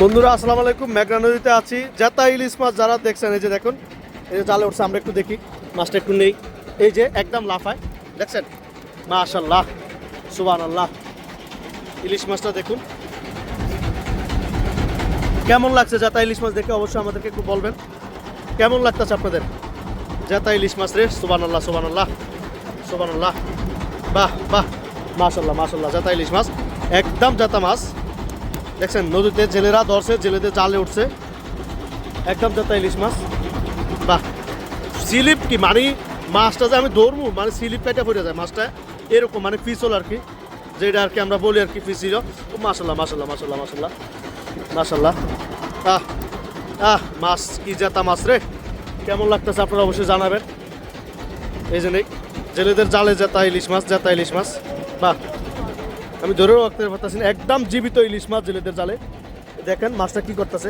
বন্ধুরা আসসালামু আলাইকুম। মেঘনা নদীতে আছি। জেতা ইলিশ মাছ যারা দেখছেন, এই যে দেখুন, এই যে জালে উঠছে। আমরা একটু দেখি, মাছটা একটু নেই। এই যে একদম লাফায়, দেখছেন? মাশাআল্লাহ, সুবহানাল্লাহ। ইলিশ মাছটা দেখুন কেমন লাগছে। জেতা ইলিশ মাছ দেখে অবশ্যই আমাদেরকে একটু বলবেন কেমন লাগতেছে আপনাদের। জেতা ইলিশ মাছ রে, সুবহানাল্লাহ সুবহানাল্লাহ সুবহানাল্লাহ। বাহ বাহ, মাশাআল্লাহ মাশাআল্লাহ। জেতা ইলিশ মাছ, একদম জেতা মাছ। দেখছেন নদীতে জেলেরা ধরছে, জেলেদের জালে উঠছে, একদম জেতা ইলিশ মাছ। বাহ, স্লিপ কি মানে মাছটা যে আমি ধরবো, মানে স্লিপ কাটা পড়ে যায় মাছটা, এরকম মানে পিছল আর কি, যেটা আর কি আমরা বলি আর কি পিছিল। মাশাল্লাহ মাশাল্লাহ মাশাল্লাহ মাশাল্লাহ মাশাল্লাহ। আহ আহ, মাছ কি জেতা মাছ রে, কেমন লাগতেছে আপনারা অবশ্যই জানাবেন। এই যে নেই জেলেদের জালে জেতা ইলিশ মাছ, জেতা ইলিশ মাছ। বাহ, আমি ধরেও রাখতে পারতেছি না, একদম জীবিত ইলিশ মাছ জেলেদের জালে। দেখেন মাছটা কি করতেছে।